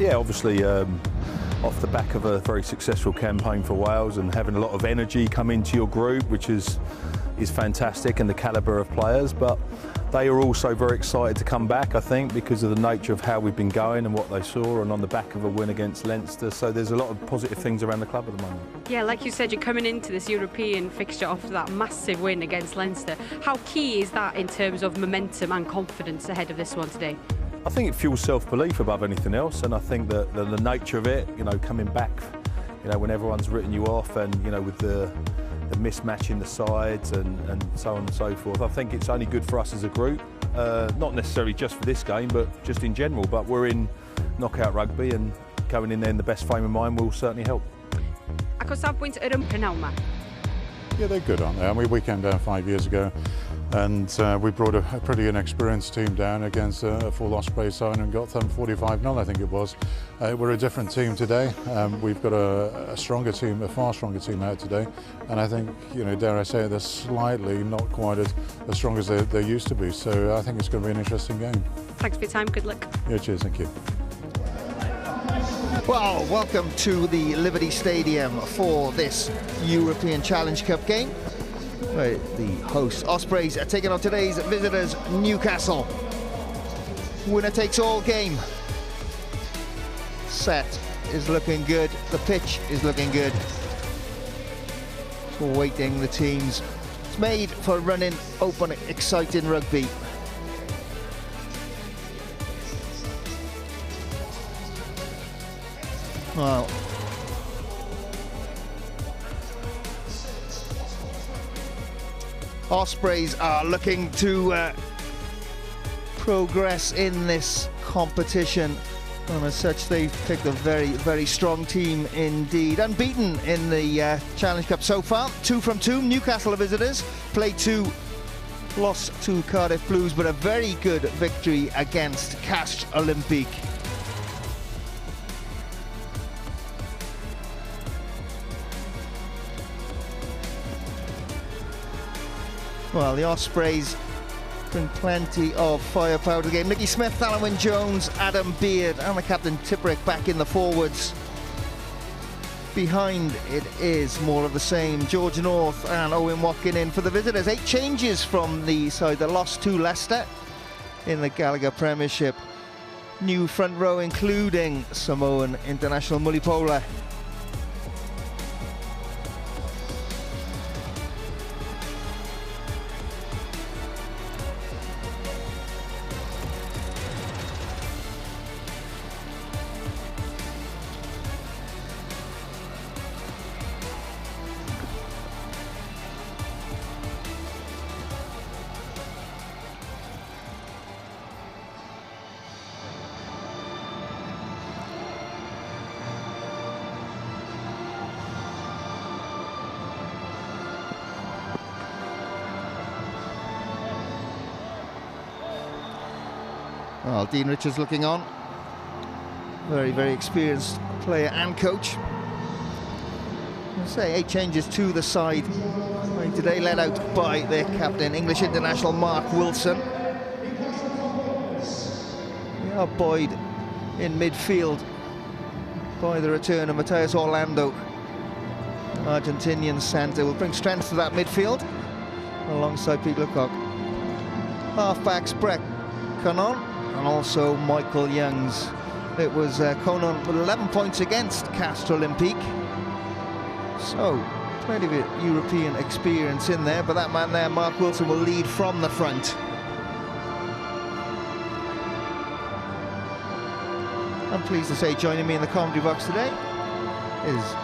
Yeah, obviously off the back of a very successful campaign for Wales and having a lot of energy come into your group, which is fantastic, and the calibre of players. But they are also very excited to come back, I think, because of the nature of how we've been going and what they saw, and on the back of a win against Leinster. So there's a lot of positive things around the club at the moment. Yeah, like you said, you're coming into this European fixture after that massive win against Leinster. How key is that in terms of momentum and confidence ahead of this one today? I think it fuels self-belief above anything else, and I think that the nature of it, coming back, when everyone's written you off, and with the mismatch in the sides and so on and so forth, I think it's only good for us as a group, not necessarily just for this game, but just in general. But we're in knockout rugby, and going in there in the best frame of mind will certainly help. Ac o safbwynt yr ymprynhawn yma? Yeah, they're good, aren't they? I mean, we came down 5 years ago, and we brought a pretty inexperienced team down against a full Ospreys side and got them 45-0, I think it was. We're a different team today. We've got a stronger team, a far stronger team out today, and I think, dare I say it, they're slightly not quite as strong as they used to be. So I think it's going to be an interesting game. Thanks for your time. Good luck. Yeah, cheers. Thank you. Well, welcome to the Liberty Stadium for this European Challenge Cup game. Where the hosts Ospreys are taking on today's visitors Newcastle. Winner takes all game. Set is looking good. The pitch is looking good. So waiting the teams. It's made for running, open, exciting rugby. Well, Ospreys are looking to progress in this competition, and as such they've picked a very, very strong team indeed. Unbeaten in the Challenge Cup so far, 2 from 2. Newcastle are visitors, played 2, lost to Cardiff Blues, but a very good victory against Castres Olympique. Well, the Ospreys bring plenty of firepower to the game. Nicky Smith, Alan Wynne-Jones, Adam Beard, and the captain Tipperick back in the forwards. Behind it is more of the same. George North and Owen Watkin in for the visitors. 8 changes from the side that lost to Leicester in the Gallagher Premiership. New front row including Samoan international Mulipola. Well, Dean Richards looking on. Very, very experienced player and coach. I'll say 8 changes to the side. Today led out by their captain, English international Mark Wilson. They are buoyed in midfield by the return of Matthias Orlando. Argentinian centre will bring strength to that midfield alongside Pete Lecoq. Half-backs Brett Conan and also Michael Youngs. It was Conan with 11 points against Castres Olympique. So, plenty of European experience in there, but that man there, Mark Wilson, will lead from the front. I'm pleased to say joining me in the commentary box today is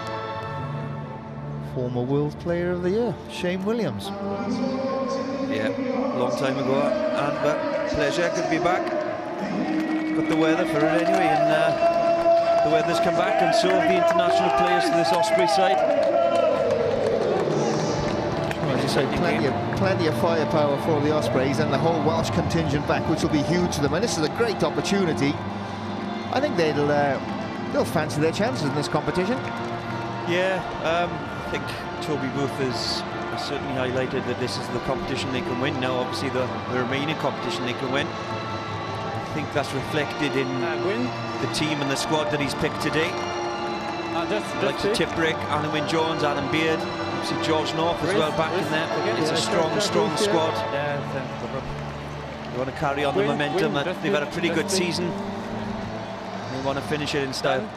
former World Player of the Year, Shane Williams. Yeah, long time ago, and pleasure, good to be back. Got the weather for it anyway, and the weather's come back, and so have the international players to this Osprey side. Well, as you say, plenty of firepower for the Ospreys and the whole Welsh contingent back, which will be huge to them, and this is a great opportunity. I think they'll fancy their chances in this competition. Yeah, I think Toby Booth has certainly highlighted that this is the competition they can win. Now, obviously, the remaining competition they can win. I think that's reflected in win. the team and the squad that he's picked today. Like the Tiprick, Alan Wynne-Jones, Adam Beard, obviously George North as well back in there. It's a strong squad. They want to carry on the momentum. They've had a pretty good season. They want to finish it in style.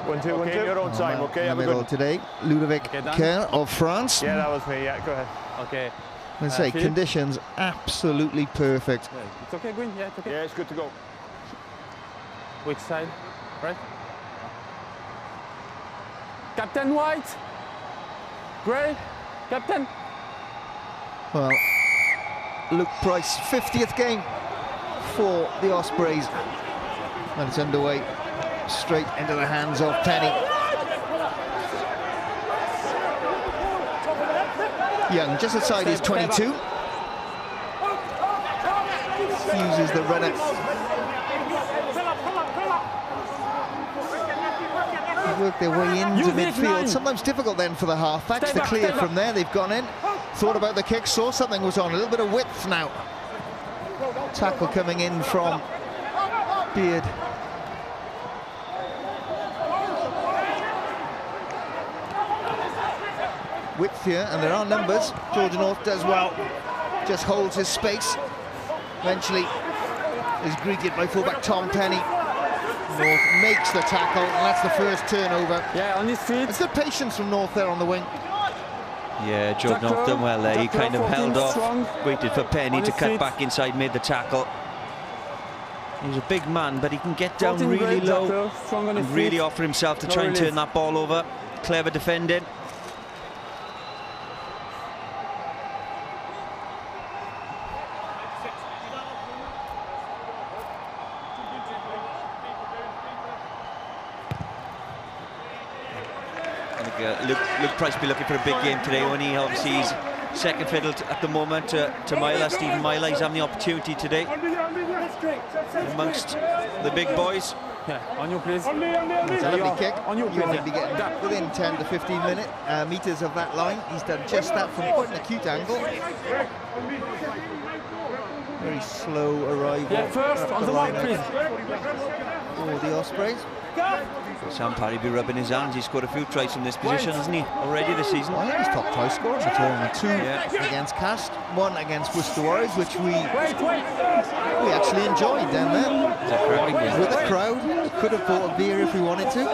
1-2, 1-2. Your own time, okay? In the middle today, Ludovic Kerr of France. Yeah, that was me. Yeah, go ahead. Okay. Let's say conditions absolutely perfect. Yeah, it's okay, Gwyn. Yeah, it's okay. Yeah, it's good to go. Which side? Right? Captain White. Gray. Captain. Well, Luke Price, 50th game for the Ospreys. And it's underway straight into the hands of Penny. Young, just outside his 22. Uses the runner. They work their way into midfield. Sometimes difficult then for the halfbacks to clear from there. They've gone in, thought about the kick, saw something was on. A little bit of width now. Tackle coming in from Beard. Width here, and there are numbers. George North does well, just holds his space. Eventually is greeted by fullback Tom Penny. North makes the tackle, and that's the first turnover. Yeah, on his feet. It's good patience from North there on the wing. Yeah, George North done well there. He kind of held off, waited for Penny to cut back inside, made the tackle. He's a big man, but he can get down really low and really offer himself to try and turn that ball over. Clever defending. Luke Price be looking for a big game today, when he obviously he's second fiddle at the moment to Myla. Stephen Myla, he's having the opportunity today amongst the big boys. Yeah, on you please. It's a lovely kick. You want to be getting within 10 to 15 meters of that line. He's done just that from quite an acute angle. Very slow arrival. Yeah, first on the mark, please. For the Ospreys. Sam Parry be rubbing his hands. He's scored a few tries from this position, hasn't he, already this season? I think he's top try scorer in the tournament. 2 against Cast, 1 against Worcester Warriors, which we actually enjoyed down there. With the crowd. Could have bought a beer if we wanted to.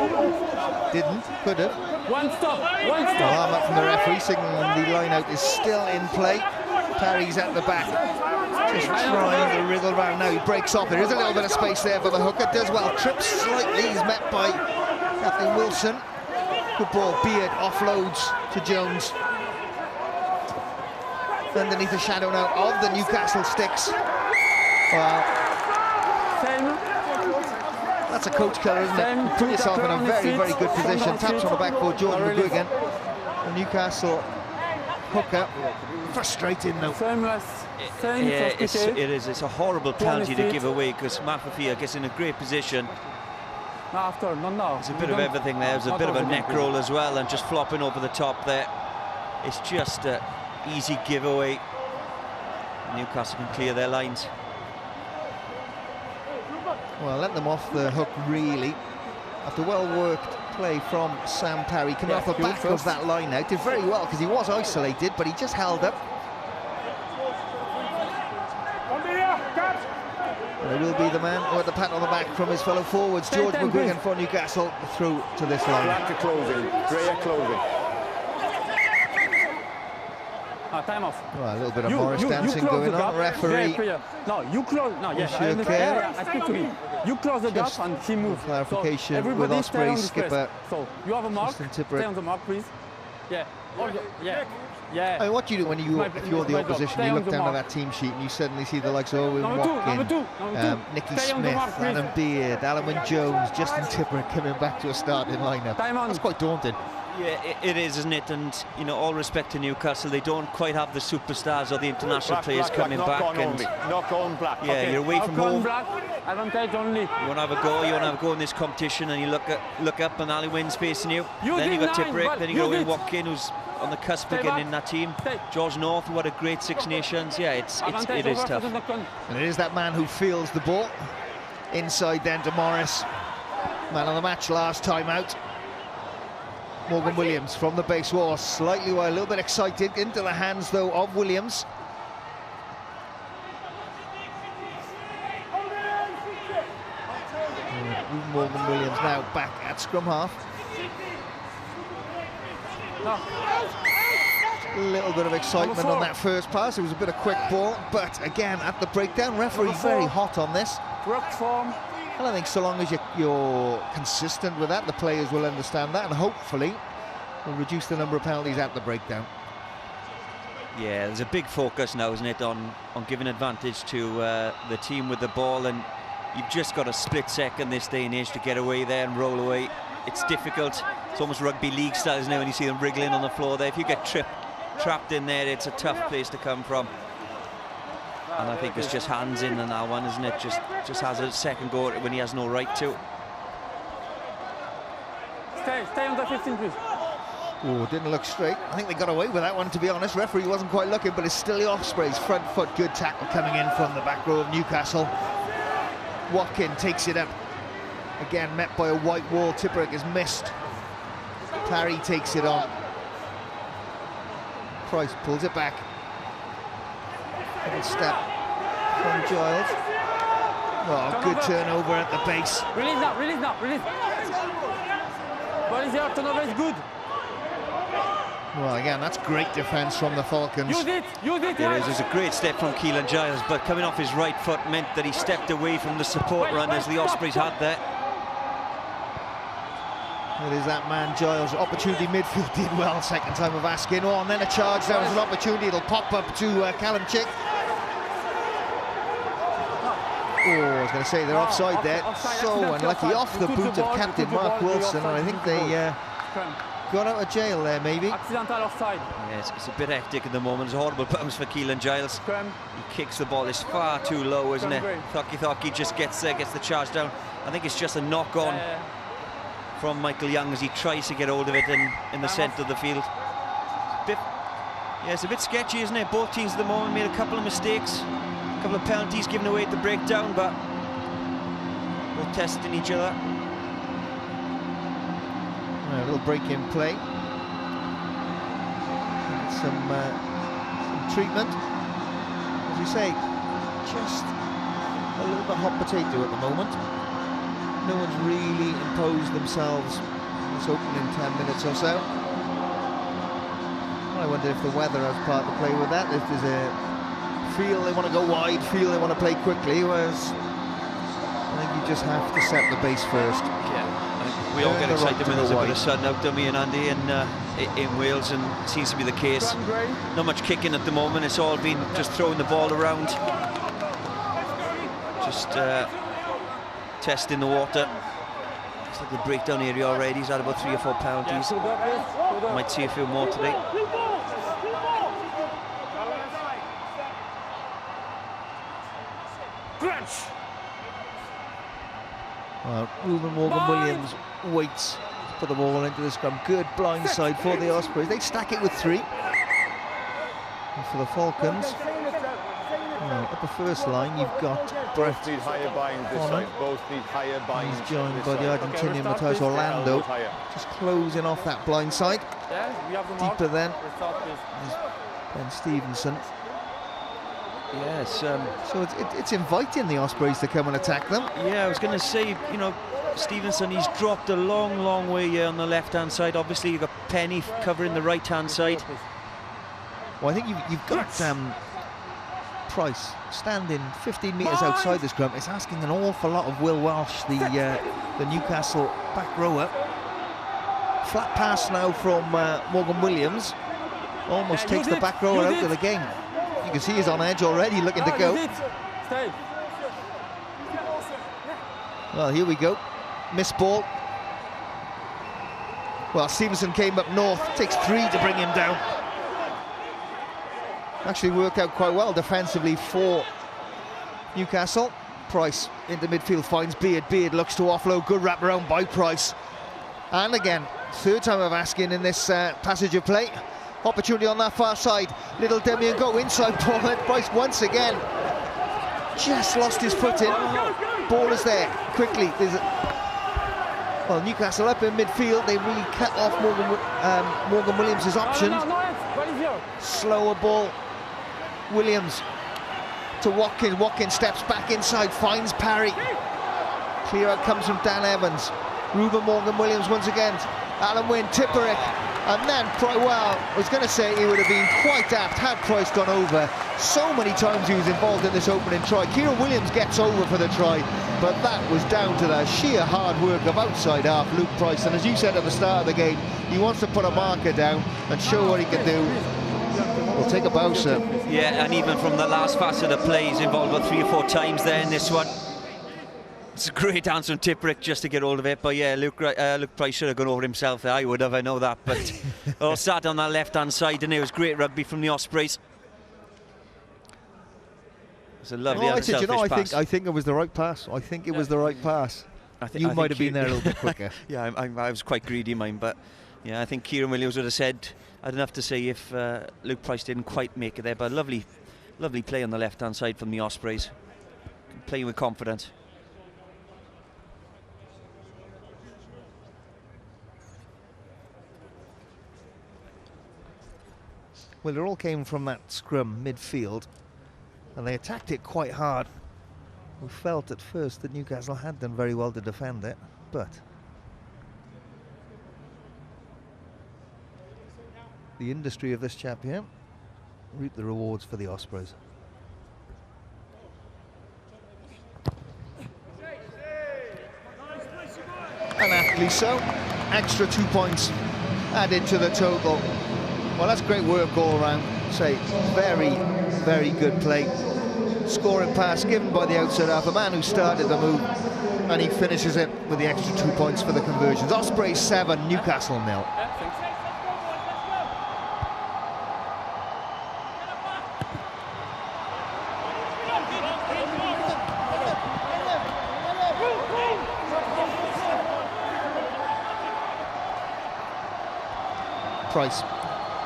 Didn't. Could have. One stop. Alarm up from the referee signaling the line out is still in play. Parry's at the back. Just trying to wriggle around now. He breaks off. There is a little bit of space there for the hooker. Does well. Trips slightly. He's met by Captain Wilson. Good ball. Beard offloads to Jones. Underneath the shadow now of the Newcastle sticks. Wow. That's a coach killer, isn't it? Put yourself in a very, very good position. Taps on the back for Jordan McGuigan. The Newcastle hooker. Frustrating though. Yeah, it is. It's a horrible penalty to give away, because Mafafia gets in a great position. There's a bit of everything there. There's a bit of a neck roll as well, and just flopping over the top there. It's just an easy giveaway. Newcastle can clear their lines. Well, let them off the hook, really. After well-worked play from Sam Parry, coming off the back of that line now. Did very well, because he was isolated, but he just held up. There will be the man with the pat on the back from his fellow forwards. George McGuigan for Newcastle through to this line. Back to closing. Great closing. Time off. Well, a little bit of Morris dancing going on. Referee. No, you close. No, yes, I speak to him. You close the gap and he moves. Clarification so with Ospreys skipper. So you have a mark. Stay on the mark, please. Yeah. Yeah. I mean, what do you do when if you're the opposition, you look down at that team sheet and you suddenly see the likes of Owen Watkin, Nicky Smith, Adam Beard, Alan Wynne-Jones, Justin Tipper coming back to a starting lineup. That's quite daunting. Yeah, it is, isn't it? And you know, all respect to Newcastle, they don't quite have the superstars or the international players coming back. And knock on black. Yeah, okay. You're away from home. Advantage only. You want to have a go. You want to have a go in this competition, and you look up, and Ali Wynn's facing you. Then you got Tiprick. Then you got Owen Watkin, who's on the cusp of getting in that team. George North, who had a great Six Nations. Yeah, it is tough. And it is that man who feels the ball. Inside then to Morris. Man of the match last time out. Morgan Williams from the base wall, slightly wide, a little bit excited, into the hands though of Williams. Morgan Williams now back at scrum half. A little bit of excitement on that first pass. It was a bit of quick ball, but again at the breakdown, referee very hot on this. And I think so long as you're consistent with that, the players will understand that, and hopefully will reduce the number of penalties at the breakdown. Yeah, there's a big focus now, isn't it, on giving advantage to the team with the ball, and you've just got a split second this day and age to get away there and roll away. It's difficult. It's almost rugby league style, isn't it, when you see them wriggling on the floor there. If you get trapped in there, it's a tough place to come from. And I think it's just hands in on that one, isn't it? Just has a second go when he has no right to. Stay on the 15, please. Oh, didn't look straight. I think they got away with that one, to be honest. Referee wasn't quite looking, but it's still the Ospreys. Front foot, good tackle coming in from the back row of Newcastle. Watkin takes it up. Again, met by a white wall. Tipperick has missed. Parry takes it on. Price pulls it back. Little step from Giles. Oh, good turnover at the base. Release now, release now, release. Ball is here, turnover is good. Well, again, that's great defence from the Falcons. Use it, It is a great step from Keelan Giles, but coming off his right foot meant that he stepped away from the support run as the Ospreys had there. It is that man, Giles. Opportunity midfield, did well, second time of asking. Oh, and then a charge, there was an opportunity. It'll pop up to Callum Chick. Oh, I was going to say they're offside there. So unlucky, off the boot of captain Mark Wilson, and I think they got out of jail there, maybe. Accidental offside. Yes, it's a bit hectic at the moment. It's a horrible bounce for Keelan Giles. He kicks the ball, it's far too low, isn't it? Thoki just gets there, gets the charge down. I think it's just a knock-on from Michael Young as he tries to get hold of it in the centre of the field. It's a bit sketchy, isn't it? Both teams at the moment made a couple of mistakes, a couple of penalties given away at the breakdown, but both testing each other. A little break in play. Some treatment. As you say, just a little bit hot potato at the moment. No one's really imposed themselves in this opening 10 minutes or so. I wonder if the weather has part to play with that. If there's a feel they want to go wide, feel they want to play quickly, whereas I think you just have to set the base first. Yeah, we all get excited when there's a bit of sun out, don't we, and Andy, in Wales, and it seems to be the case. Not much kicking at the moment. It's all been just throwing the ball around. Just testing the water. It's like the breakdown area already. He's had about 3 or 4 penalties. Might see a few more today. Ruben Morgan-Williams waits to put the ball into the scrum. Good blind side for the Ospreys. They stack it with 3. And for the Falcons, up the first line, you've got Brett. Both need higher binds this side. Both need higher binds. He's joined by the Argentinian Matthias Orlando. Just closing off that blind side. Deeper then is Ben Stevenson. Yes. So it's inviting the Ospreys to come and attack them. Yeah, I was going to say, you know, Stevenson, he's dropped a long way here on the left-hand side. Obviously, you've got Penny covering the right-hand side. Well, I think you've got Price standing 15 metres outside the scrum. It's asking an awful lot of Will Walsh, the Newcastle back rower. Flat pass now from Morgan Williams. Almost takes the back rower out of the game. You can see he's on edge already, looking to go. Well, here we go. Miss ball. Well, Stevenson came up north. Takes 3 to bring him down. Actually worked out quite well defensively for Newcastle. Price into midfield finds Beard. Beard looks to offload. Good wraparound by Price. And again, 3rd time of asking in this passage of play. Opportunity on that far side. Little Demian go inside ball. And Price once again just lost his footing. ball is there. Quickly, there's well, Newcastle up in midfield. They really cut off Morgan Williams' options. Slower ball. Williams to Watkins. Watkins steps back inside, finds Parry. Clear out comes from Dan Evans. Ruben Morgan Williams once again. Alan Wynne, Tipperick. And then, well, I was going to say he would have been quite apt had Price gone over. So many times he was involved in this opening try. Kieran Williams gets over for the try, but that was down to the sheer hard work of outside half Luke Price. And as you said at the start of the game, he wants to put a marker down and show what he can do. We'll take a bow, sir. Yeah, and even from the last facet of play, he's involved about 3 or 4 times there in this one. It's a great answer from Tipperick just to get hold of it, but yeah, Luke Price should have gone over himself there. I would have, I know that, but all sat on that left-hand side, and it was great rugby from the Ospreys. It's a lovely unselfish pass. I think it was the right pass. I think it was the right pass. You might have been there a little bit quicker. Yeah, I was quite greedy in mine, but yeah, I think Kieran Williams would have said, I'd enough to say if Luke Price didn't quite make it there, but lovely play on the left-hand side from the Ospreys. Playing with confidence. Well, it all came from that scrum midfield, and they attacked it quite hard. We felt at first that Newcastle had done very well to defend it, but the industry of this chap here reaped the rewards for the Ospreys. And aptly so, extra 2 points added to the total. Well, that's great work all around. Say, very, very good play. Scoring pass given by the outside half, a man who started the move, and he finishes it with the extra 2 points for the conversions. Ospreys 7, Newcastle 0. Price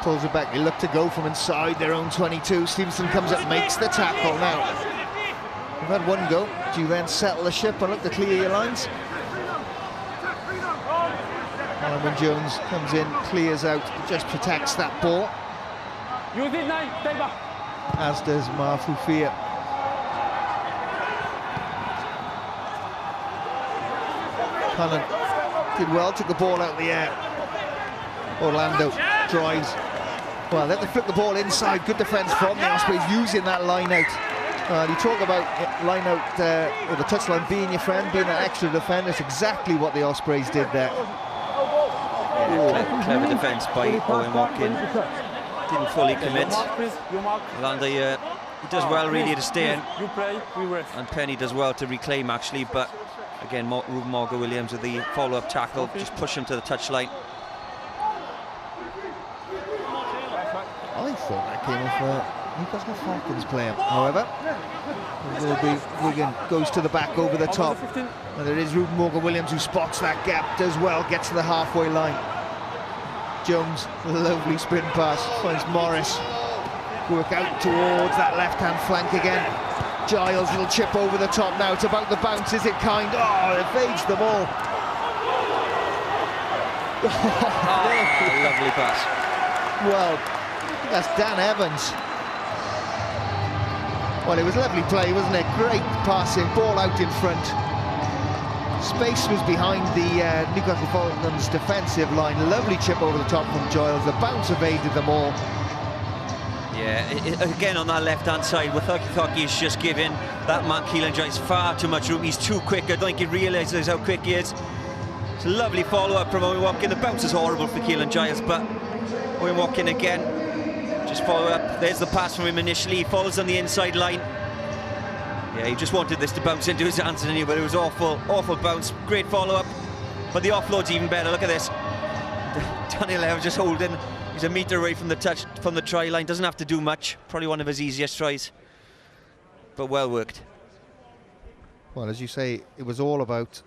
pulls it back. They look to go from inside their own 22. Stevenson comes up, makes the tackle. Now, we've had one go. Do you then settle the ship and look to clear your lines? Alan Jones comes in, clears out, just protects that ball. As does Marfufia. Cullen did well, took the ball out of the air. Orlando drives. Well, they have to flip the ball inside. Good defence from the Ospreys using that line out. You talk about line out or the touchline being your friend, being an extra defender. It's exactly what the Ospreys did there. Yeah, clever defence by Owen Watkins. Didn't fully commit. Orlando, he does well really to stay in. And Penny does well to reclaim actually, but again, Ruben Morgan Williams with the follow-up tackle, just push him to the touchline. I thought that came off Newcastle Falcons player. However, it will be Wigan goes to the back over the top. And it is Ruben Morgan Williams who spots that gap, does well, gets to the halfway line. Jones, lovely spin pass, finds Morris. Work out towards that left-hand flank again. Giles, little chip over the top now. It's about the bounce, is it kind? Oh, it evades them all. Lovely pass. Well, that's Dan Evans. Well, it was lovely play, wasn't it? Great passing, ball out in front. Space was behind the Newcastle Falcons defensive line. Lovely chip over the top from Giles. The bounce evaded them all. Yeah, again on that left-hand side, Withaki is just giving that man Keelan Giles far too much room. He's too quick. I don't think he realises how quick he is. It's a lovely follow-up from Owen Watkins. The bounce is horrible for Keelan Giles, but Owen Watkins again. Just follow up. There's the pass from him initially. He follows on the inside line. Yeah, he just wanted this to bounce into his hands, didn't he? But it was awful bounce. Great follow-up. But the offload's even better. Look at this. Daniel Evans just holding. He's a metre away from the try line. Doesn't have to do much. Probably one of his easiest tries. But well worked. Well, as you say, it was all about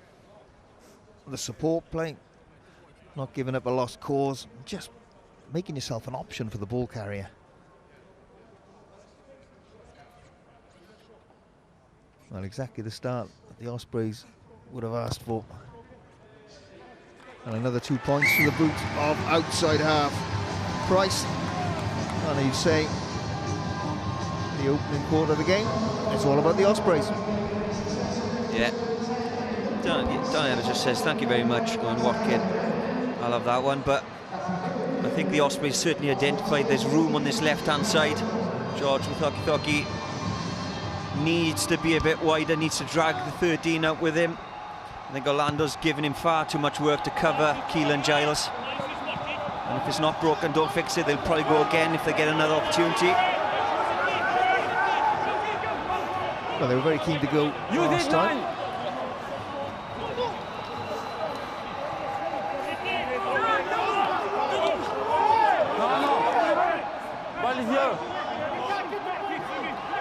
the support play. Not giving up a lost cause. Just making yourself an option for the ball carrier. Well, exactly the start that the Ospreys would have asked for. And another 2 points to the boot of outside half Price. And you'd say the opening quarter of the game, it's all about the Ospreys. Yeah. Diana just says thank you very much, going Watkin. I love that one, but I think the Ospreys certainly identified there's room on this left-hand side. George Muthoki needs to be a bit wider, needs to drag the 13 out with him. I think Orlando's given him far too much work to cover Keelan Giles. And if it's not broken, don't fix it. They'll probably go again if they get another opportunity. Well, they were very keen to go last time.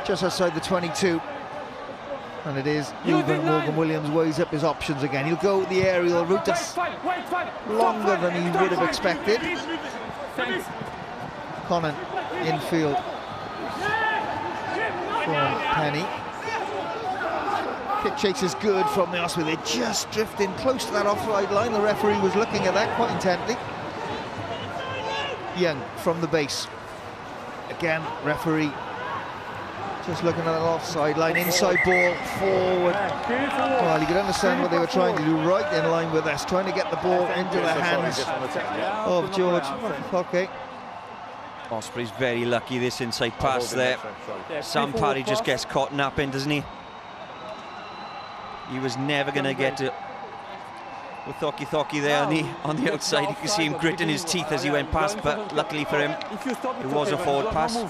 Just outside the 22. And it is even Morgan Williams weighs up his options again. He'll go the aerial route. That's longer than he would have expected. Conan infield from Penny. Kick chase is good from the Ospreys. They're just drifting close to that offside line. The referee was looking at that quite intently. Young from the base. Again, referee just looking at that offside line, inside ball, forward. Well, you could understand what they were trying to do, right in line with us, trying to get the ball into the hands of George. Okay. Ospreys very lucky this inside pass there. Sam Parry just gets caught napping, doesn't he? He was never going to get to with Thoki there on the outside. You can see him gritting his teeth as he went past, but luckily for him, it was a forward pass.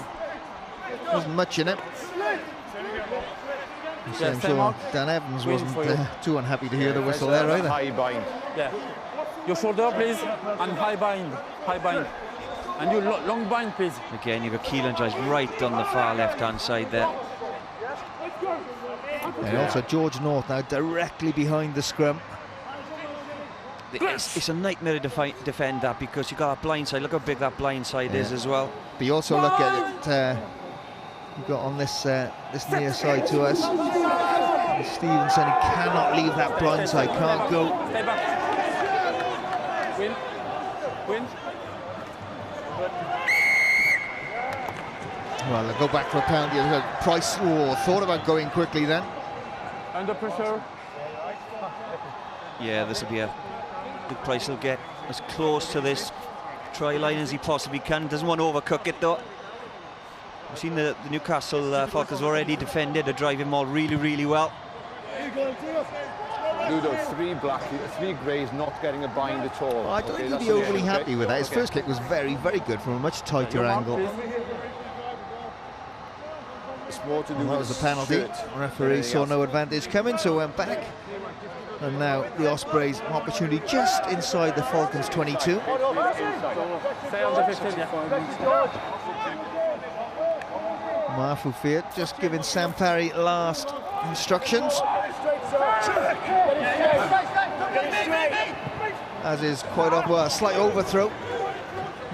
Wasn't much in it. So I'm sure Dan Evans wasn't too unhappy to hear the whistle there either. High bind. Yeah. Your shoulder, please, and high bind. High bind. And you long bind, please. Again, you've got Keelan Giles right on the far left-hand side there. And also George North now directly behind the scrum. It's a nightmare to defend that because you've got a blind side. Look how big that blind side is as well. But you also look at it, you've got on this this near side to us. Stevenson, he cannot leave that blind side, can't go. Stay back. Win. Well, they'll go back for a penalty. Price thought about going quickly then. Under pressure. Yeah, this will be a big Price. Will get as close to this try line as he possibly can. Doesn't want to overcook it though. We've seen the Newcastle Falcons already defended. They're driving ball really, really well. Ludo, three greys not getting a bind at all. Well, I don't think he'd be overly happy with that. His first kick was very, very good from a much tighter angle. It's more to do that was a penalty. Referee saw no advantage coming, so went back. And now the Ospreys opportunity just inside the Falcons 22. Stay on the 15, yeah. Marfu Fiat just giving Sam Parry last instructions. As is quite often, well, a slight overthrow.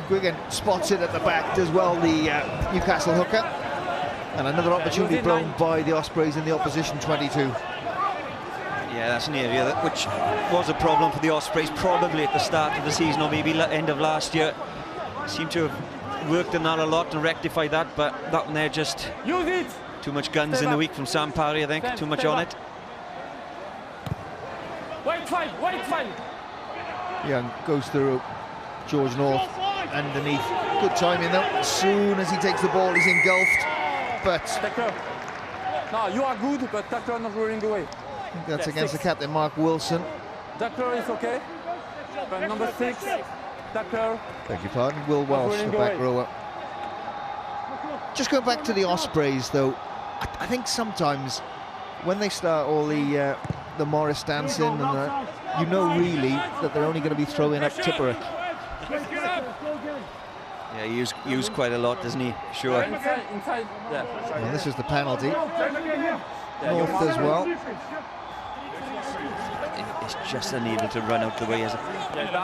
Guigan spots it at the back, does well the Newcastle hooker. And another opportunity blown by the Ospreys in the opposition 22. Yeah, that's an area which was a problem for the Ospreys probably at the start of the season or maybe end of last year. Seemed to have worked on that a lot and rectified that, but that one there just too much guns in the week from Sam Parry, I think. Too much on it. Wait, fine. Young goes through George North underneath. Good timing though. As soon as he takes the ball, he's engulfed. But no, you are good, but tackler not rolling away. I think that's against the captain, Mark Wilson. Tackler is okay. But number 6, tackler. Beg your pardon, Will Welsh, the back rower. Just going back to the Ospreys, though, I think sometimes when they start all the Morris dancing, and you know really that they're only going to be throwing up Tipperick. Yeah, he used quite a lot, doesn't he? Sure. Inside. Yeah. And this is the penalty. North as well. It's just unable to run out the way.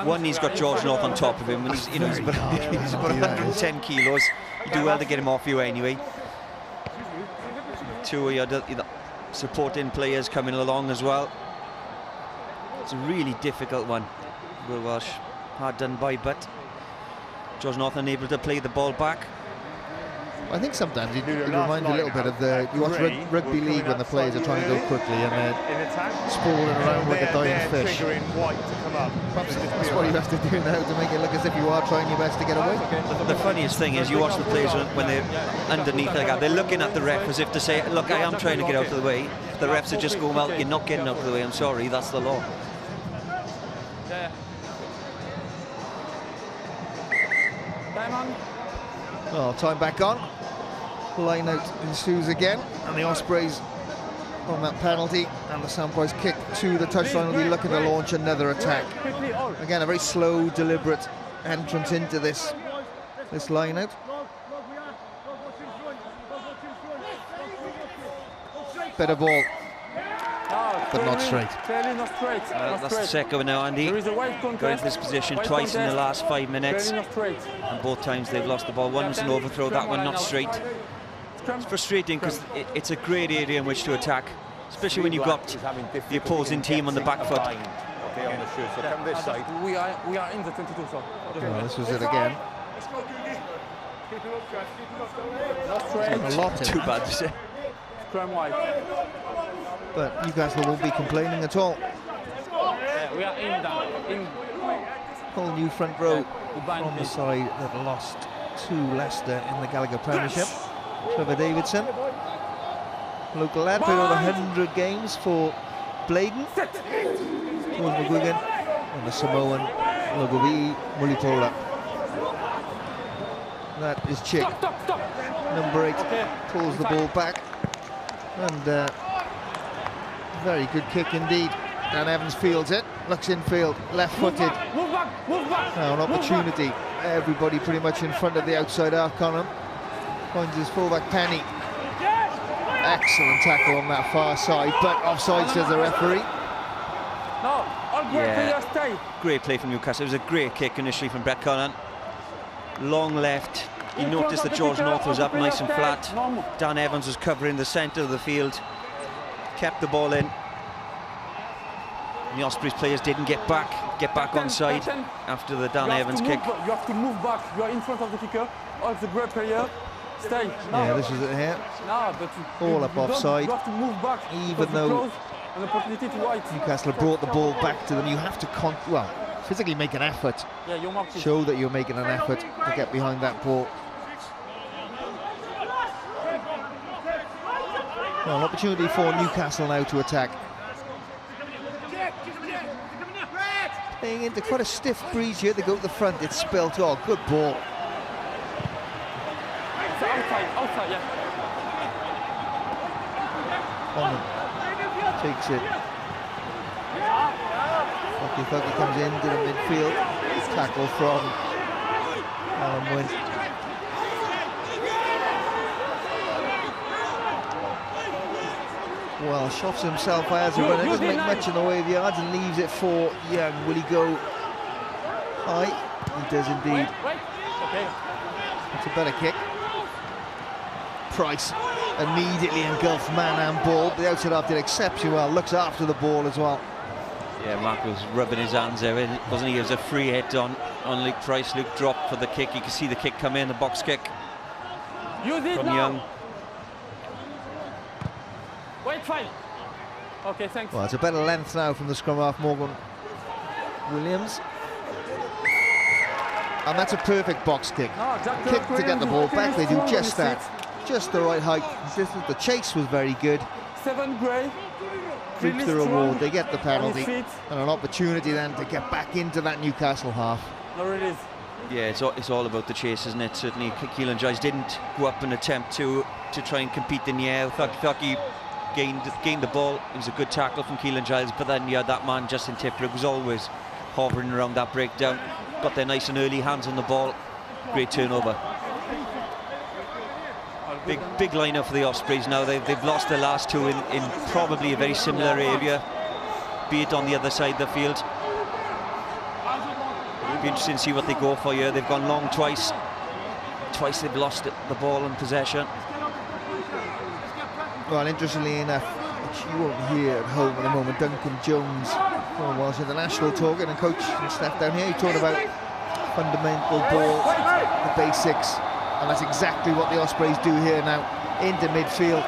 One, he's got George North on top of him, and he's about 110 kilos. You do well to get him off you anyway. Two, supporting players coming along as well. It's a really difficult one. Will Walsh, hard done by, but George North unable to play the ball back. I think sometimes it reminds me a little bit of you watch rugby league when the players are trying to go quickly and they're sprawling around like a dying fish. Perhaps that's what you have to do now to make it look as if you are trying your best to get away. The funniest thing is you watch the players when they're underneath like that, they're looking at the ref as if to say, look, I am trying to get out of the way. The refs are just going, well, you're not getting out of the way, I'm sorry, that's the law. Well, time back on. Line out ensues again, and the Ospreys on that penalty, and the Sampoys kick to the touchline will be looking to launch another attack. Again, a very slow, deliberate entrance into this line out. Better ball, but not straight. That's the second one now, Andy. Got into this position twice in the last 5 minutes, and both times they've lost the ball. One's an overthrow, that one not straight. It's frustrating because it's a great area in which to attack, especially when you've got the opposing team on the back foot. We are in the 22, so. Well, this was it again. A lot Too bad to say. But Newcastle won't be complaining at all. We are in. Whole new front row on the side that lost to Leicester in the Gallagher Premiership. Trevor Davidson, local lad, played over 100 games for Bladen. George McGuigan and the Samoan Logovi Mulipola. That is Chick. Number 8 pulls the ball back, and very good kick indeed. Dan Evans fields it, looks infield, left-footed. Now an opportunity. Everybody pretty much in front of the outside half column. Finds his fullback Penny. Excellent tackle on that far side, but offside, says the referee. Yeah, great play from Newcastle. It was a great kick initially from Brett Conant. Long left. He noticed that George North was up nice and flat. Dan Evans was covering the centre of the field. Kept the ball in. And the Ospreys players didn't get back on side after the Dan Evans kick. You have to move back. You are in front of the kicker. Oh, it's a great player. Stay. Yeah, this is it here. All up offside. You have to move back. Even though an opportunity to white. Newcastle brought the ball back to them, you have to physically make an effort. Show that you're making an effort to get behind that ball. Well, an opportunity for Newcastle now to attack. Playing into quite a stiff breeze here. They go to the front. It's Spelt. Oh, good ball. Outside, yeah. Takes it. Thucky comes in to the midfield. Tackle from Alan Wynn. Well, shots himself as a runner. Doesn't make much in the way of yards and leaves it for Young. Will he go high? He does indeed. It's a better kick. Price immediately engulfed man and ball. The outside half did exceptionally well. Looks after the ball as well. Yeah, Mark was rubbing his hands there, wasn't he? It was a free hit on Luke Price. Luke dropped for the kick. You can see the kick come in, the box kick from Young. Wait, fine. Okay, thanks. Well, it's a better length now from the scrum half, Morgan Williams. And that's a perfect box kick. Kick to get the ball back. They do just that. Just the right height. The chase was very good. 7 Gray. Reach the reward. They get the penalty. And an opportunity then to get back into that Newcastle half. There it is. Yeah, it's all about the chase, isn't it? Certainly, Keelan Giles didn't go up and attempt to try and compete in the air. Thucky gained the ball. It was a good tackle from Keelan Giles, but then that man Justin Tipper was always hovering around that breakdown. Got there nice and early, hands on the ball. Great turnover. Big lineup for the Ospreys now. They've lost their last two in probably a very similar area, be it on the other side of the field. It'll be interesting to see what they go for here. They've gone long twice. Twice they've lost the ball in possession. Well, interestingly enough, which you won't hear at home at the moment. Duncan Jones, former Welsh international, talking, and coach and staff down here, he talked about fundamental ball, the basics, and that's exactly what the Ospreys do here now. Into midfield,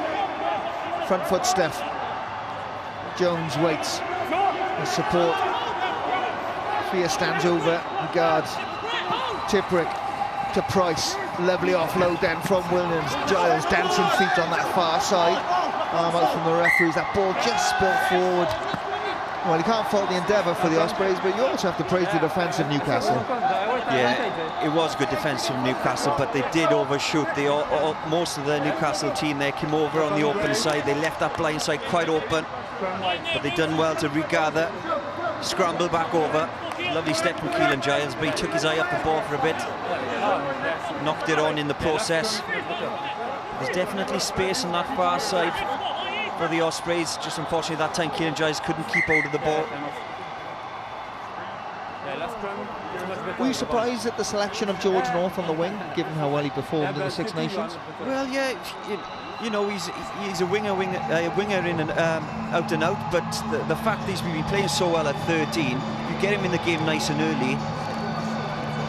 front foot Steph. Jones waits, the support. Fear stands over, guards. Tiprick to Price, lovely offload then from Williams. Giles dancing feet on that far side. Arm out from the referees, that ball just spilt forward. Well, you can't fault the endeavour for the Ospreys, but you also have to praise the defence of Newcastle. Yeah, it was good defence from Newcastle, but they did overshoot. Most of the Newcastle team there came over on the open side. They left that blind side quite open, but they done well to regather, scramble back over. Lovely step from Keelan Giles, but he took his eye off the ball for a bit, knocked it on in the process. There's definitely space on that far side for the Ospreys. Just unfortunately that time Keelan Giles couldn't keep hold of the ball. Were you surprised at the selection of George North on the wing, given how well he performed in the Six Nations? Well, yeah, you know, he's a winger in and out and out, but the fact that he's been playing so well at 13, you get him in the game nice and early,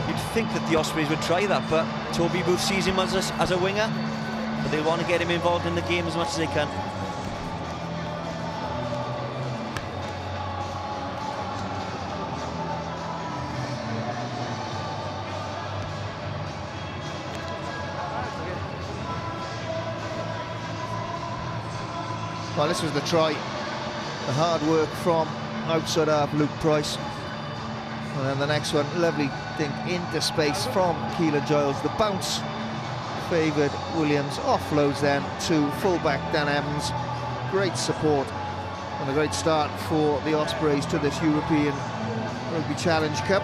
you'd think that the Ospreys would try that, but Toby Booth sees him as a winger, but they want to get him involved in the game as much as they can. Well, this was the try. The hard work from outside half Luke Price. And then the next one, lovely dink into space from Keelan Giles. The bounce favoured Williams. Offloads then to fullback Dan Evans. Great support and a great start for the Ospreys to this European Rugby Challenge Cup.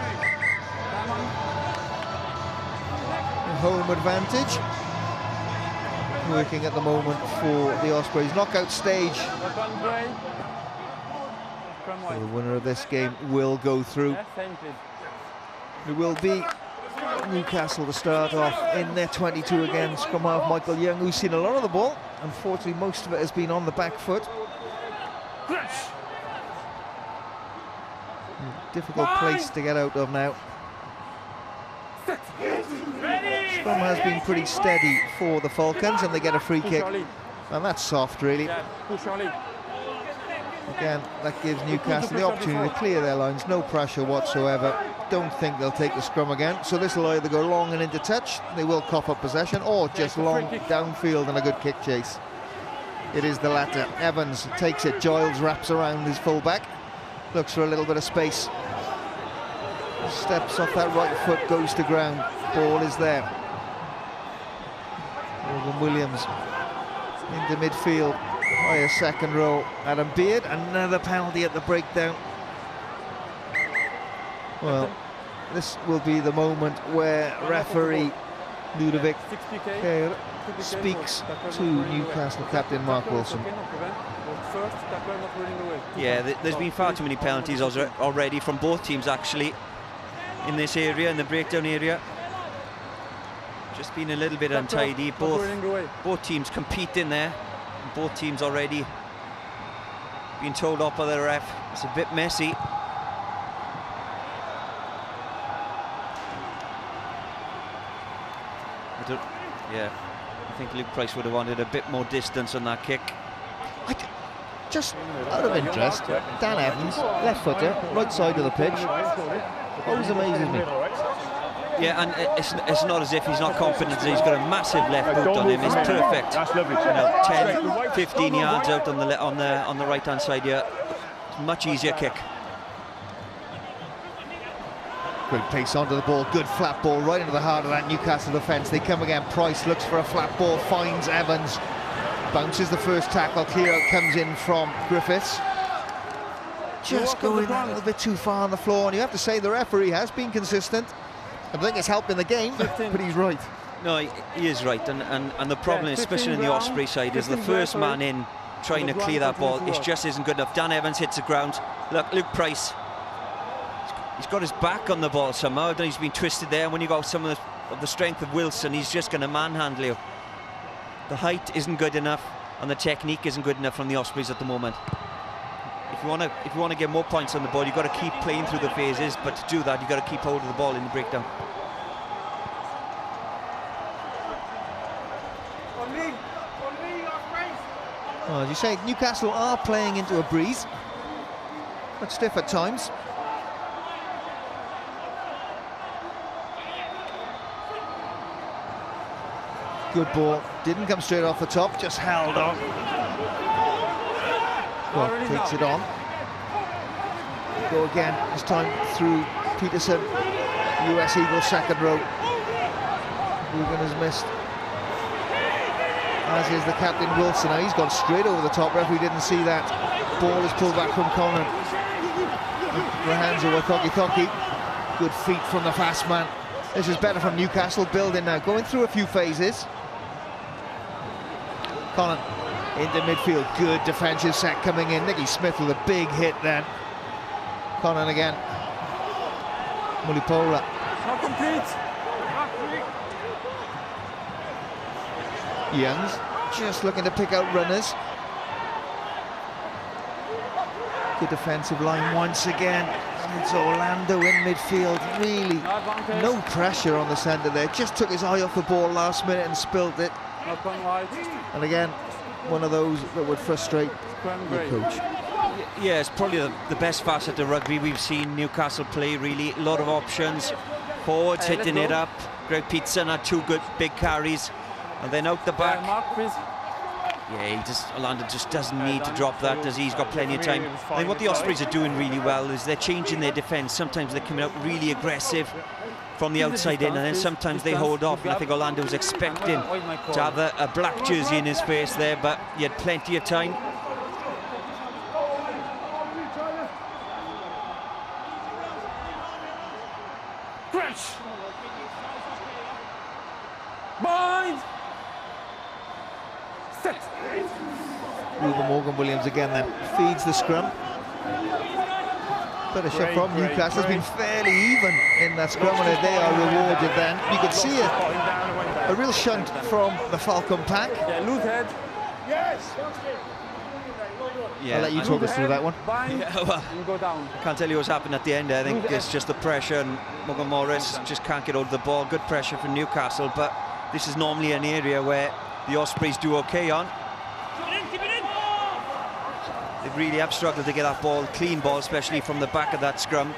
Home advantage working at the moment for the Ospreys. Knockout stage. The winner of this game will go through. It will be Newcastle to start off in their 22 again. Scrum half Michael Young, who's seen a lot of the ball. Unfortunately, most of it has been on the back foot. Difficult place to get out of now. Scrum has been pretty steady for the Falcons, and they get a free kick, and that's soft really. Again, that gives Newcastle the opportunity to clear their lines, no pressure whatsoever. Don't think they'll take the scrum again, so this will either go long and into touch, they will cough up possession, or just long downfield and a good kick chase. It is the latter. Evans takes it, Giles wraps around his fullback, looks for a little bit of space, steps off that right foot, goes to ground, ball is there. Morgan Williams into midfield, higher second row, Adam Beard, another penalty at the breakdown. Well, this will be the moment where referee Ludovic Kerr speaks to Newcastle captain Mark Wilson. Yeah, there's been far too many penalties already from both teams actually in this area, in the breakdown area. Just been a little bit untidy. Both teams compete in there. Both teams already being told off by the ref. It's a bit messy. I think Luke Price would have wanted a bit more distance on that kick. Just out of interest, Dan Evans, left footer, right side of the pitch, always amazes me. Yeah, and it's not as if he's not confident. He's got a massive left boot on him. It's perfect. That's lovely. You know, 10, 15 yards out on the right hand side here. It's a much easier kick. Good pace onto the ball, good flat ball right into the heart of that Newcastle defence. They come again, Price looks for a flat ball, finds Evans, bounces the first tackle, clear out comes in from Griffiths. Just going a little bit too far on the floor, and you have to say the referee has been consistent. I think it's helped in the game, but he's right. No, he is right, and the problem, especially in the Osprey side, is the first man in trying to clear that ball, it just isn't good enough. Dan Evans hits the ground. Look, Luke Price, he's got his back on the ball somehow, then he's been twisted there, and when you got some of the strength of Wilson, he's just going to manhandle you. The height isn't good enough. and the technique isn't good enough from the Ospreys at the moment. If you want to get more points on the ball, you've got to keep playing through the phases, but to do that, you've got to keep hold of the ball in the breakdown. Well, as you say, Newcastle are playing into a breeze, but stiff at times. Good ball, didn't come straight off the top, just held on. Well, takes it on. Go again, this time through Peterson. US Eagles second row. Rugen has missed, as is the captain Wilson. Now he's gone straight over the top. Referee didn't see that. Ball is pulled back from Conan. Rahanza Wakoki. Good feet from the fast man. This is better from Newcastle, building now, going through a few phases. Conan into midfield, good defensive set coming in. Nicky Smith with a big hit then. Conan again. Mulipola. Not complete. Youngs just looking to pick out runners. Good defensive line once again. It's Orlando in midfield. Really no pressure on the centre there. Just took his eye off the ball last minute and spilled it. And again, one of those that would frustrate the coach. Yeah, it's probably the best facet of rugby we've seen Newcastle play, really. A lot of options. Forwards hitting it up. Greg Peterson had 2 good big carries. And then out the back. Yeah, Orlando just doesn't need to drop that, does he? He's got plenty of time. I think what the Ospreys are doing really well is they're changing their defence. Sometimes they're coming out really aggressive from the outside in, and then sometimes they hold off. And I think Orlando was expecting to have a black jersey in his face there, but he had plenty of time. Crash! Bind! Set! Ruben Morgan-Williams again then feeds the scrum. But a shot from Newcastle has been fairly even in that scrum, and they are rewarded then. You can see a real shunt from the Falcon pack. Yeah, loose head. Yes! I'll let you talk us through that one. Yeah, well, Go down. I can't tell you what's happened at the end. I think it's just the pressure, and Morgan Morris just can't get hold of the ball. Good pressure for Newcastle, but this is normally an area where the Ospreys do okay on. They really have struggled to get that ball, clean ball, especially from the back of that scrum.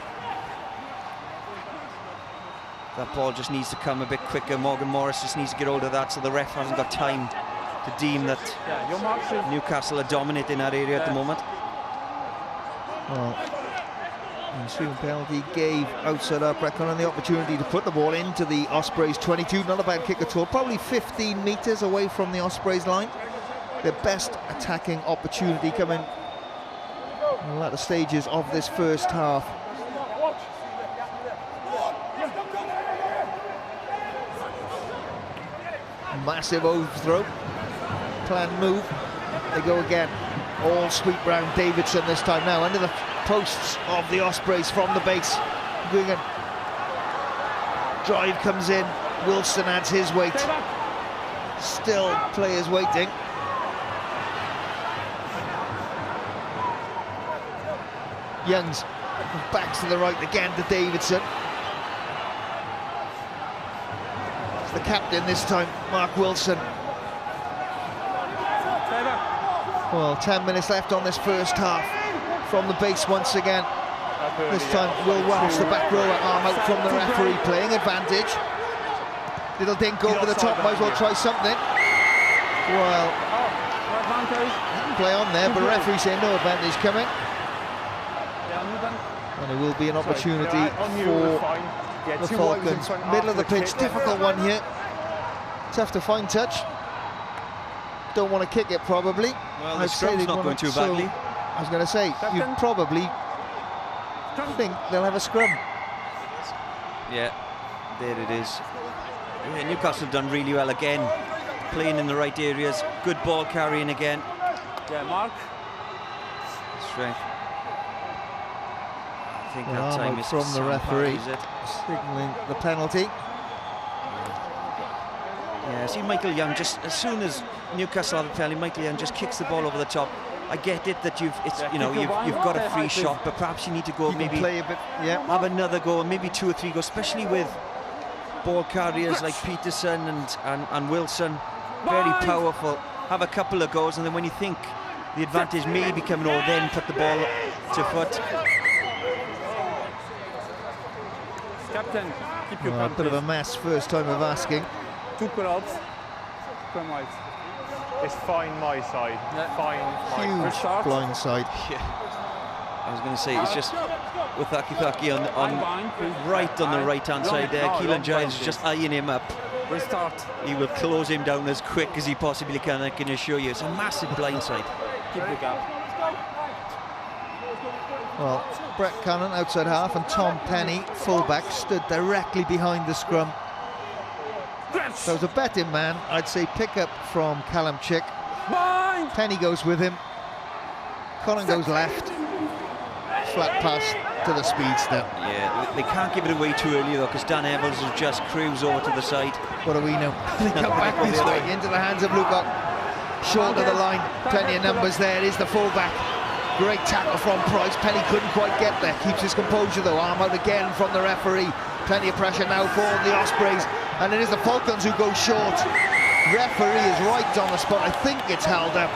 That ball just needs to come a bit quicker. Morgan Morris just needs to get hold of that, so the ref hasn't got time to deem that Newcastle are dominating that area at the moment. Well, the ensuing penalty gave outside our Brecon the opportunity to put the ball into the Ospreys 22. Not a bad kick at all, probably 15 metres away from the Ospreys line. Their best attacking opportunity coming in the latter stages of this first half. Massive overthrow, planned move. They go again. All sweep round Davidson this time now under the posts of the Ospreys from the base. Gugan. Drive comes in. Wilson adds his weight. Still players waiting. Youngs backs to the right again to Davidson. It's the captain this time, Mark Wilson. Well, 10 minutes left on this first half. From the base once again. This time Will Welsh, the back rower, arm out from the referee, playing advantage. Little dink over the top, might as well try something. Well, play on there, but referee saying no advantage coming. And it will be an opportunity for the Falcons. Middle of the pitch, difficult one here. Tough to find touch. Don't want to kick it probably. Well, the scrum's not going too badly. I was going to say, you probably think they'll have a scrum. Yeah, there it is. Yeah, Newcastle have done really well again. Playing in the right areas. Good ball carrying again. Yeah, Mark. That's right. I think that time is from the referee, signalling the penalty. Yeah, see Michael Young, just as soon as Newcastle have a penalty, Michael Young just kicks the ball over the top. I get it that you've got a free shot, but perhaps you need to go maybe play a bit, have another go, and maybe 2 or 3 goals, especially with ball carriers like Peterson and Wilson, very powerful. Have a couple of goals, and then when you think the advantage may be coming over, then put the ball to foot. Captain, keep your A bit of a mess, first time of asking. 2 call-outs. Come right. It's fine my side. Yeah. Fine my Huge side. blind side. Yeah. I was going to say, it's just with Thaki right on the right-hand side there. Keelan Giles is just eyeing him up. Restart. He will close him down as quick as he possibly can, I can assure you. It's a massive blindside. Keep the gap. Well, Brett Cannon outside half and Tom Penny, fullback, stood directly behind the scrum. So as a betting man, I'd say pick up from Callum Chick. Penny goes with him. Colin goes left. Flat pass to the speedster. Yeah, they can't give it away too early though, because Dan Evans has just cruised over to the side. What do we know? They come back this way into the hands of Lukac. Short of the line, plenty of numbers there. Is the fullback. Great tackle from Price. Penny couldn't quite get there. Keeps his composure though. Arm out again from the referee. Plenty of pressure now for the Ospreys. And it is the Falcons who go short. Referee is right on the spot. I think it's held up.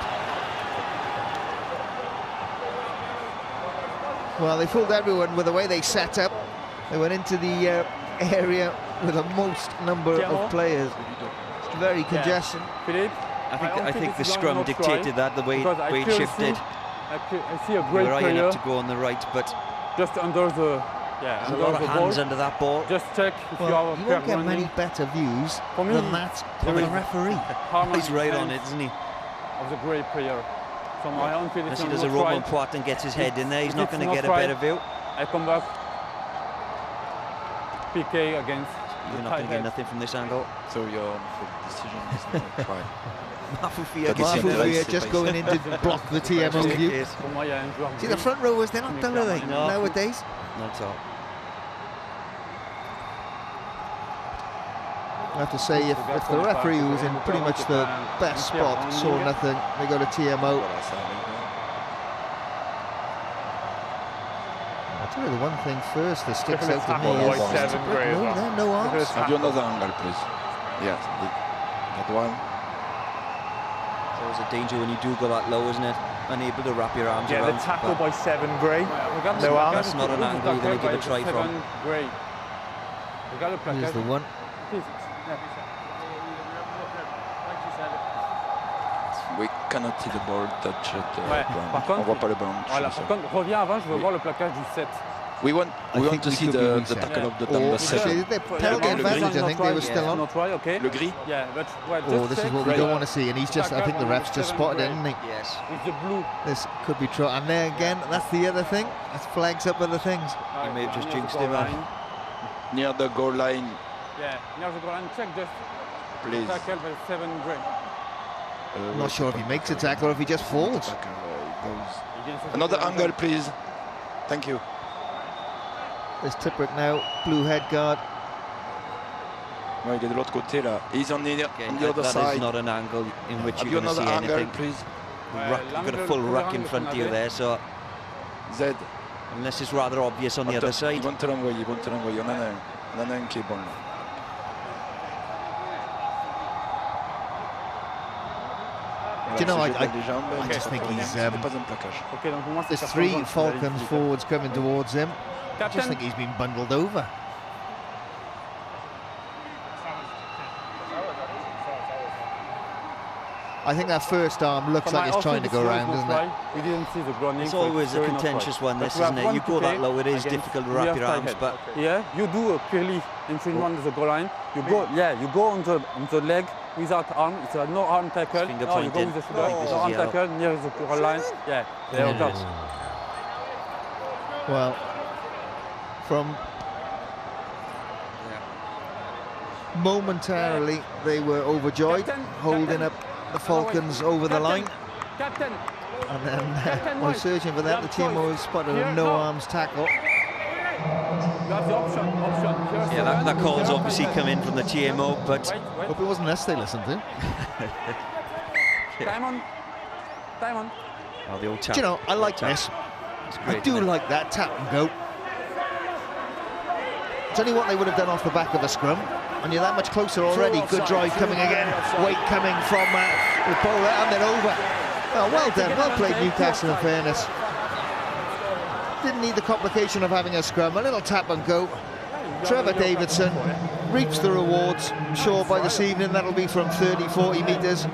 Well, they fooled everyone with the way they set up. They went into the area with the most number of players. It's very congested. I think the scrum dictated that, the way it shifted. I see a great You're eyeing player. up to go on the right, but Just under the... there's a lot of hands under that ball. Just check if you Well, have you a won't fair get many running. better views For me, than that of the referee. He's right on it, isn't he? Of the great player. So my own feeling Unless is he does a not Roman right. Poit and gets his head in there, he's not If going to it's get a not better right, view. I come back. PK against You're not going to get nothing from this angle. So your decision is not right. Mafufia just going in to block the TMO view. From my end, See, the front rowers, they're not done, are they, No. nowadays? Not at all. I have to say, if the referee who was in pretty much the best spot saw nothing, they go to TMO. I'll tell you the one thing first that sticks out to me is no arms. Have you another angle, please? Yes, that one. It's always a danger when you do go that low, isn't it? Unable to wrap your arms Yeah, around. the tackle by 7 Gray. No arms. That's not an angle you're going to give a try from. Here's the one. We cannot see the ball touch at the ground. Par contre, On voit pas le ballon. voilà, par contre, reviens avant, je veux voir le plaquage du 7. We want to see the tackle of the number 7. They penalty advantage, I think they were still on. Not right, okay. Le gris? Yeah, but well, Oh, this is what we don't want to see, and he's just, I think the ref's just spotted it, isn't he? Yes. With the blue. This could be true. And there again, that's the other thing. That flags up other things. He may have just jinxed him. Near the goal line, Yeah, near the goal line, check just please. tackle by 7 Gray. I'm not sure if he makes a tackle or if he just falls. Another angle, please. Thank you. There's Tippert now, blue head guard. Ouais, il est de l'autre côté là. He's on the other That side. is not an angle in which Have you're you going to see another angle, anything. please? You've got a full ruck in front of you there, so Z. unless it's rather obvious on the other side. Ils vont te l'envoyer, ils vont te l'envoyer. On en a un qui est bon là. Do you know, I I just think he's... pas un plaquage. Okay, donc pour moi, c'est There's 3 Falcons forwards coming towards him. I just Captain. think he's been bundled over. I think that first arm looks like it's trying to go around, doesn't it? We didn't see the grounding. It's always a contentious one, this, isn't it? You go that low, it is difficult to wrap your arms, but yeah, you do clearly in between one of the goal line. You go, you go on the leg without arm. It's a no arm tackle. Finger No, you go pointing. with the shoulder. I think this No is arm yellow. tackle near the goal line. Yeah, there you go. Well, from momentarily they were overjoyed, holding up the Falcons over the line. Captain. And then while searching for that, the team always spotted a no-arms tackle. have the option. Yeah, that call's obviously come in from the TMO, but... Hope it wasn't us they listened to. Time on. Oh, the old tap. Do you know, I like this. Great, I do like that tap and go. It's only what they would have done off the back of a scrum, and you're that much closer already. Good drive coming again. Weight coming from the bowler, and then over. Oh, well done, well played Newcastle in fairness. Didn't need the complication of having a scrum. A little tap and go. Trevor Davidson reaps the rewards. I'm sure by this evening that'll be from 30, 40 metres.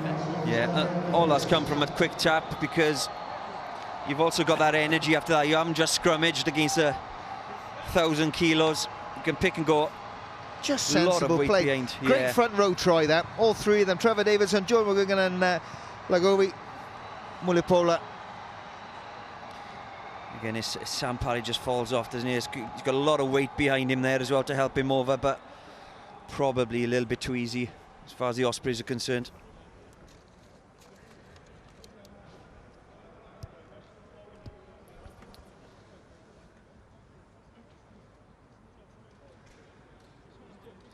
Yeah, all that's come from a quick tap, because you've also got that energy after that. You haven't just scrummaged against 1,000 kilos. You can pick and go. Just sensible play. Behind. Great Yeah. front row try that. All three of them, Trevor Davidson, Joe McGuigan and Lagovi Mulipola. Again, Sam Parry just falls off, doesn't he? He's got a lot of weight behind him there as well to help him over, but probably a little bit too easy as far as the Ospreys are concerned.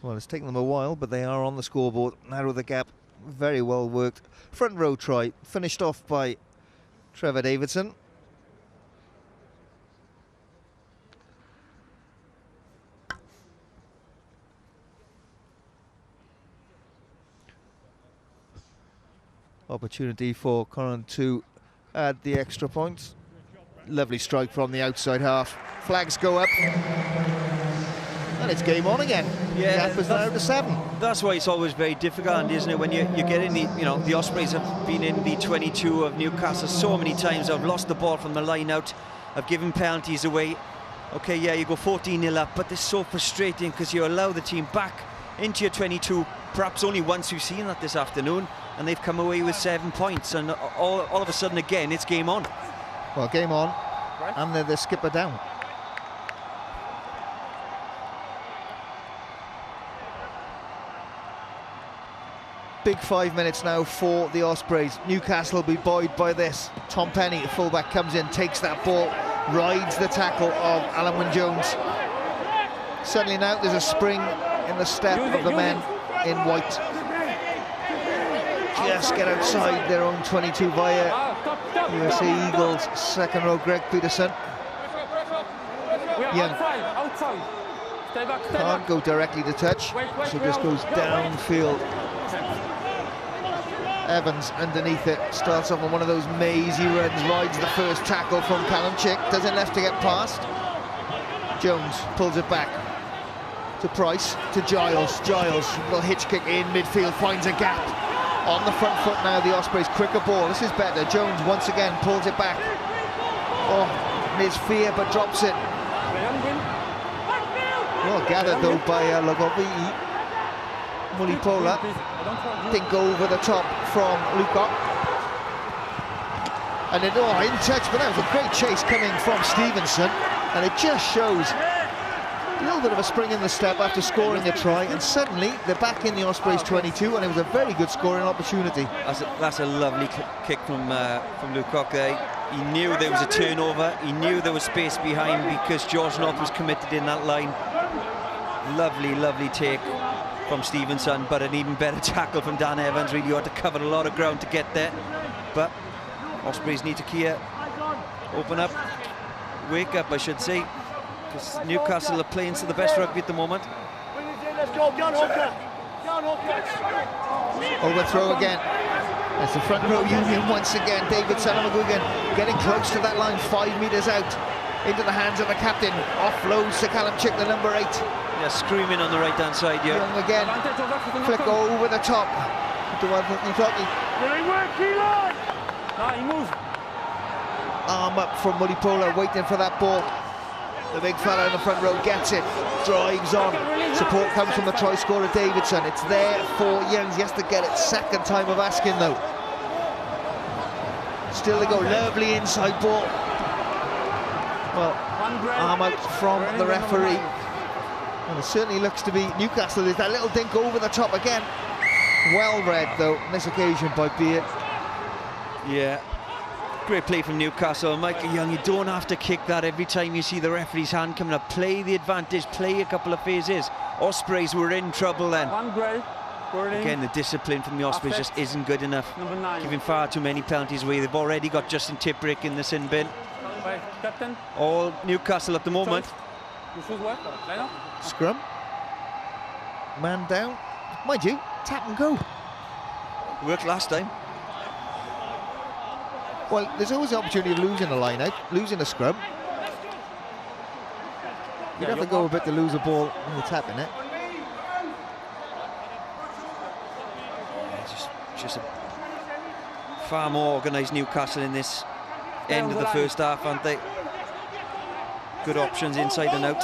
Well, it's taken them a while, but they are on the scoreboard. Narrow the gap. Very well worked. Front row try, finished off by Trevor Davidson. Opportunity for Conan to add the extra points. Lovely strike from the outside half. Flags go up. And it's game on again. Yeah, Gap is now to 7. That's why it's always very difficult, isn't it? When you get in the, the Ospreys have been in the 22 of Newcastle so many times. I've lost the ball from the line out. I've given penalties away. Okay, yeah, you go 14-0 up, but it's so frustrating because you allow the team back into your 22. Perhaps only once we've seen that this afternoon, and they've come away with 7 points. And all of a sudden, again, it's game on. Well, game on, and they're the skipper down. Big 5 minutes now for the Ospreys. Newcastle will be buoyed by this. Tom Penny, the fullback, comes in, takes that ball, rides the tackle of Alan Wynne-Jones. Suddenly now there's a spring in the step of the men in white. Just get outside their own 22 via USA Eagles second row Greg Peterson. Young can't go directly to touch, so just goes downfield. Evans underneath it, starts off on one of those mazy runs, rides the first tackle from Callum Chick, doesn't left to get past. Jones pulls it back to Price, to Giles. Giles, little hitch kick in midfield, finds a gap. On the front foot now, the Ospreys, quicker ball, this is better. Jones once again pulls it back. Oh, there's fear, but drops it. Well gathered though by Lagovi Mulipola. Think over the top from Luca. And then, in touch, but that was a great chase coming from Stevenson. And it just shows a little bit of a spring in the step after scoring a try, and suddenly they're back in the Ospreys 22, and it was a very good scoring opportunity. That's a lovely kick from Lukaku there. He knew there was a turnover, he knew there was space behind because George North was committed in that line. Lovely take from Stevenson, but an even better tackle from Dan Evans. Really had to cover a lot of ground to get there, but Ospreys need to open up, wake up I should say, because Newcastle are playing to the best rugby at the moment. Overthrow again. It's the front row union once again. Davidson and McGuigan getting close to that line, 5 metres out. Into the hands of the captain. Offloads to Callum Chick, the number 8. Yeah, screaming on the right-hand side here. Young again. Flick over the top. Arm up from Mulipola, waiting for that ball. The big fella in the front row gets it, drives on. Support comes from the try scorer Davidson. It's there for Youngs. He has to get it. Second time of asking though. Still they go. Lovely inside ball. Well, arm out from the referee. And it certainly looks to be Newcastle. There's that little dink over the top again. Well read though on this occasion by Beard. Yeah. Great play from Newcastle. Michael Young, you don't have to kick that every time you see the referee's hand coming up. Play the advantage, play a couple of phases. Ospreys were in trouble then. Again, the discipline from the Ospreys just isn't good enough. Giving far too many penalties away. They've already got Justin Tipperick in the sin bin. All Newcastle at the moment. Scrum. Man down. Mind you, tap and go. Worked last time. Well, there's always the opportunity of losing a line out, losing a scrum. You'd have to go a bit to lose a ball when you're tapping it. Just a far more organised Newcastle in this end of the first half, aren't they? Good options inside and out.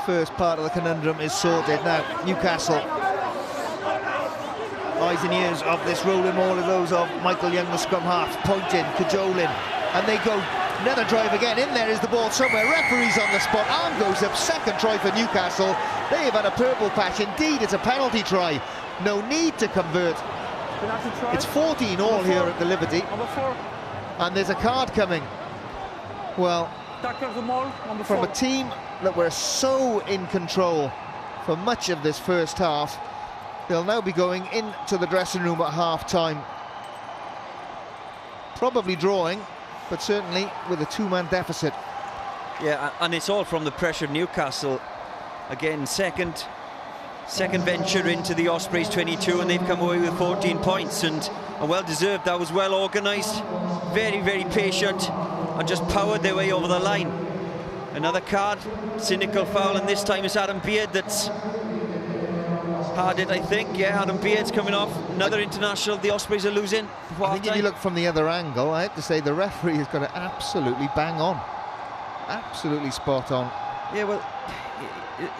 First part of the conundrum is sorted now. Newcastle, eyes and ears of this rolling ball are those of Michael Young, the scrum half, pointing, cajoling, and they go. Another drive again. In there is the ball somewhere. Referee's on the spot. Arm goes up. Second try for Newcastle. They have had a purple patch. Indeed, it's a penalty try. No need to convert. It's 14 all here at the Liberty. And there's a card coming. Well, from a team that were so in control for much of this first half, they'll now be going into the dressing room at half-time. Probably drawing, but certainly with a two-man deficit. Yeah, and it's all from the pressure of Newcastle. Again, second venture into the Ospreys 22, and they've come away with 14 points, and well deserved. That was well organised, very, very patient, and just powered their way over the line. Another card, cynical foul, and this time it's Adam Beard that's had it, I think. Yeah, Adam Beard's coming off. Another international. The Ospreys are losing. I think if you look from the other angle, I have to say the referee has got it absolutely bang on. Absolutely spot on. Yeah, well,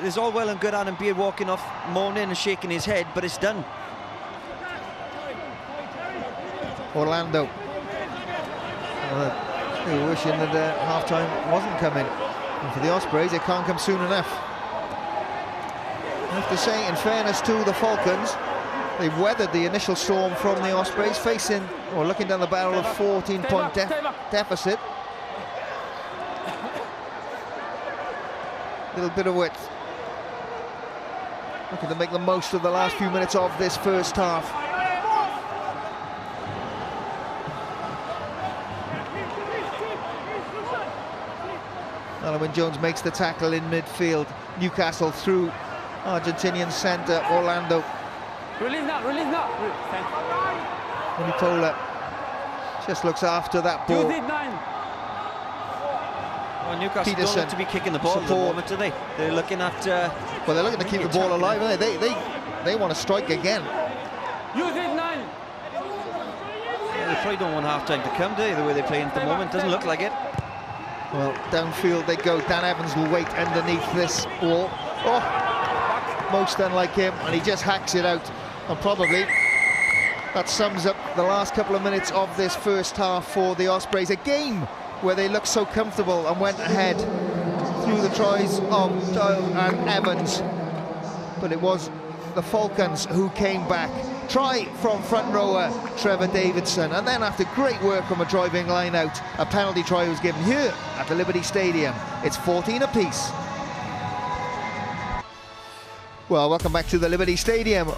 it's all well and good Adam Beard walking off, moaning and shaking his head, but it's done. Orlando. They were wishing that half-time wasn't coming. And for the Ospreys, it can't come soon enough. I have to say, in fairness to the Falcons, they've weathered the initial storm from the Ospreys, facing, or looking down the barrel of 14-point deficit. Little bit of width. Looking to make the most of the last few minutes of this first half. Alwyn Jones makes the tackle in midfield. Newcastle through Argentinian centre, Orlando. Release now, release now. Unipola just looks after that ball. Well, Newcastle Peterson, don't look to be kicking the ball at the moment, do they? They're looking at... well, they're looking to keep the ball alive, aren't they? They want to strike again. Yeah, they probably don't want half-time to come, do they? The way they're playing at the moment, doesn't look like it. Well, downfield they go. Dan Evans will wait underneath this wall. Oh, most unlike him, and he just hacks it out. And probably that sums up the last couple of minutes of this first half for the Ospreys. A game where they looked so comfortable and went ahead through the tries of Doyle and Evans. But it was the Falcons who came back. Try from front rower Trevor Davidson, and then after great work from a driving line out, a penalty try was given here at the Liberty Stadium. It's 14 apiece. Well, welcome back to the Liberty Stadium.